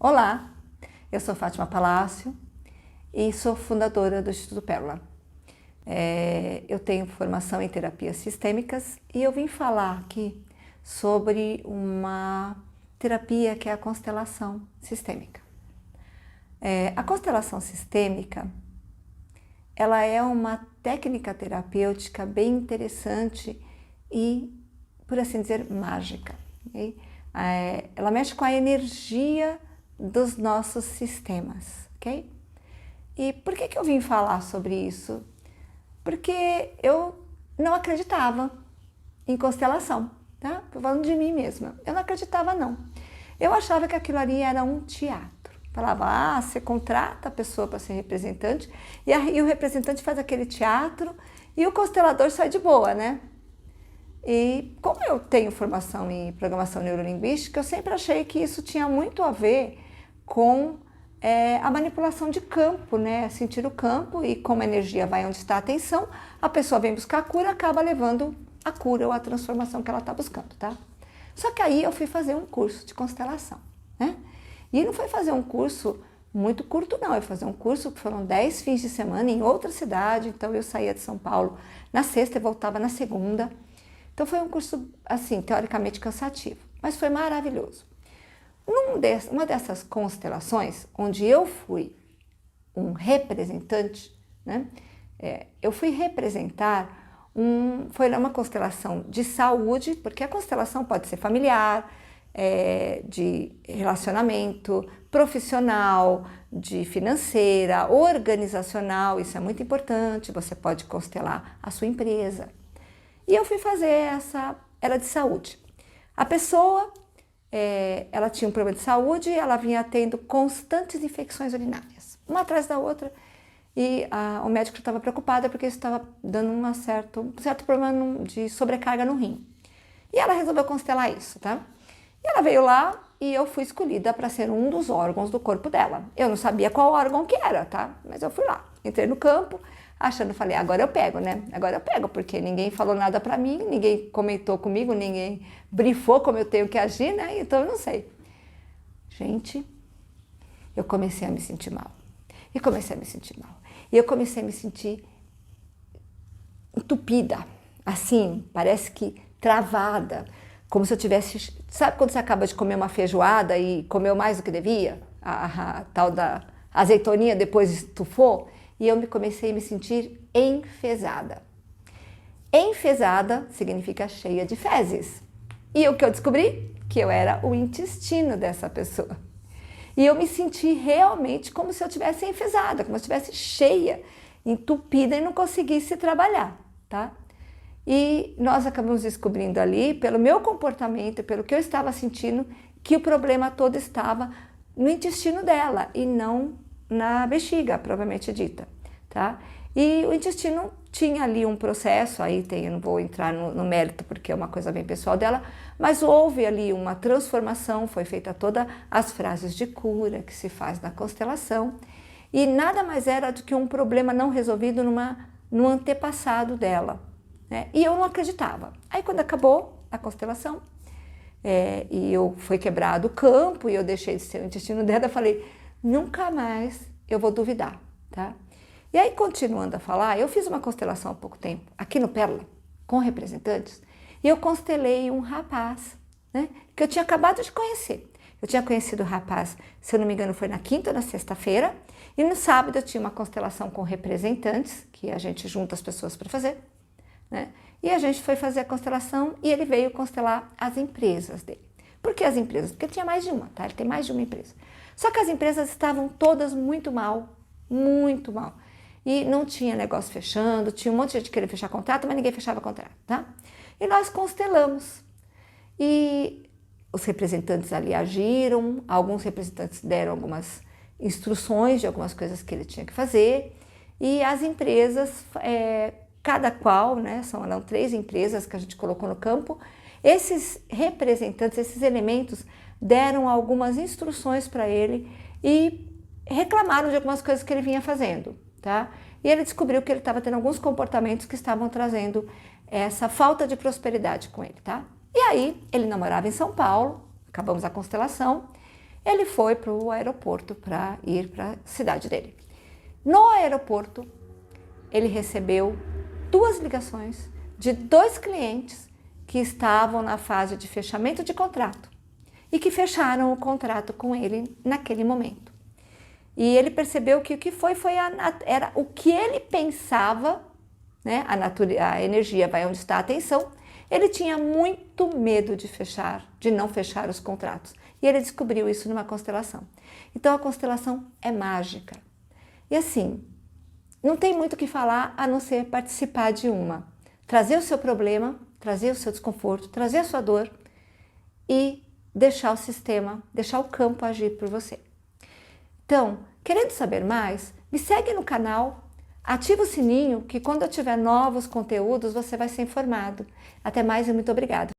Olá, eu sou Fátima Palácio e sou fundadora do Instituto Pérola. Eu tenho formação em terapias sistêmicas e eu vim falar aqui sobre uma terapia que é a constelação sistêmica. A constelação sistêmica, ela é uma técnica terapêutica bem interessante e, por assim dizer, mágica. Okay? Ela mexe com a energia dos nossos sistemas, ok? E por que eu vim falar sobre isso? Porque eu não acreditava em constelação, tá? Tô falando de mim mesma. Eu não acreditava, não. Eu achava que aquilo ali era um teatro. Falava, você contrata a pessoa para ser representante e o representante faz aquele teatro e o constelador sai de boa, né? E como eu tenho formação em programação neurolinguística, eu sempre achei que isso tinha muito a ver com a manipulação de campo, né? Sentir o campo e como a energia vai onde está a atenção, a pessoa vem buscar a cura, acaba levando a cura ou a transformação que ela está buscando, tá? Só que aí eu fui fazer um curso de constelação, né? E não foi fazer um curso muito curto, não. Eu fui fazer um curso que foram 10 fins de semana em outra cidade, então eu saía de São Paulo na sexta e voltava na segunda. Então foi um curso, assim, teoricamente cansativo, mas foi maravilhoso. Uma dessas constelações, onde eu fui um representante, né? Eu fui representar, foi uma constelação de saúde, porque a constelação pode ser familiar, de relacionamento, profissional, de financeira, organizacional, isso é muito importante, você pode constelar a sua empresa. E eu fui fazer era de saúde. A pessoa, ela tinha um problema de saúde, ela vinha tendo constantes infecções urinárias, uma atrás da outra, e o médico estava preocupado porque isso estava dando um certo problema de sobrecarga no rim. E ela resolveu constelar isso, tá? E ela veio lá e eu fui escolhida para ser um dos órgãos do corpo dela. Eu não sabia qual órgão que era, tá? Mas eu fui lá, entrei no campo, falei, agora eu pego, né? Agora eu pego, porque ninguém falou nada pra mim, ninguém comentou comigo, ninguém brifou como eu tenho que agir, né? Então eu não sei. Gente, eu comecei a me sentir mal. E comecei a me sentir mal. E eu comecei a me sentir entupida, assim, parece que travada, como se eu tivesse... Sabe quando você acaba de comer uma feijoada e comeu mais do que devia? A tal da azeitoninha depois estufou? E eu comecei a me sentir enfesada. Enfesada significa cheia de fezes. E o que eu descobri? Que eu era o intestino dessa pessoa. E eu me senti realmente como se eu estivesse enfesada, como se eu estivesse cheia, entupida e não conseguisse trabalhar, tá? E nós acabamos descobrindo ali, pelo meu comportamento, pelo que eu estava sentindo, que o problema todo estava no intestino dela e não na bexiga, propriamente dita, tá? E o intestino tinha ali um processo, eu não vou entrar no mérito porque é uma coisa bem pessoal dela, mas houve ali uma transformação, foi feita todas as frases de cura que se faz na constelação e nada mais era do que um problema não resolvido no antepassado dela, né? E eu não acreditava. Aí quando acabou a constelação, e foi quebrado o campo e eu deixei de ser o intestino dela, eu falei, nunca mais eu vou duvidar, tá? E aí, continuando a falar, eu fiz uma constelação há pouco tempo, aqui no Pérola, com representantes, e eu constelei um rapaz, né, que eu tinha acabado de conhecer. Eu tinha conhecido o rapaz, se eu não me engano, foi na quinta ou na sexta-feira, e no sábado eu tinha uma constelação com representantes, que a gente junta as pessoas para fazer, né? E a gente foi fazer a constelação e ele veio constelar as empresas dele. Por que as empresas? Porque tinha mais de uma, tá? Ele tem mais de uma empresa. Só que as empresas estavam todas muito mal, muito mal. E não tinha negócio fechando, tinha um monte de gente querendo fechar contrato, mas ninguém fechava contrato, tá? E nós constelamos. E os representantes ali agiram, alguns representantes deram algumas instruções de algumas coisas que ele tinha que fazer. E as empresas, cada qual, né, eram 3 empresas que a gente colocou no campo, esses representantes, esses elementos, deram algumas instruções para ele e reclamaram de algumas coisas que ele vinha fazendo, tá? E ele descobriu que ele estava tendo alguns comportamentos que estavam trazendo essa falta de prosperidade com ele, tá? E aí, ele não morava em São Paulo, acabamos a constelação, Ele foi para o aeroporto para ir para a cidade dele. No aeroporto, ele recebeu 2 ligações de 2 clientes que estavam na fase de fechamento de contrato e que fecharam o contrato com ele naquele momento. E ele percebeu que o que era o que ele pensava, né? A energia vai onde está a atenção. Ele tinha muito medo de não fechar os contratos. E ele descobriu isso numa constelação. Então a constelação é mágica. E assim, não tem muito o que falar a não ser participar de uma. Trazer o seu problema, trazer o seu desconforto, trazer a sua dor e deixar o sistema, deixar o campo agir por você. Então, querendo saber mais, me segue no canal, ativa o sininho que quando eu tiver novos conteúdos você vai ser informado. Até mais e muito obrigada.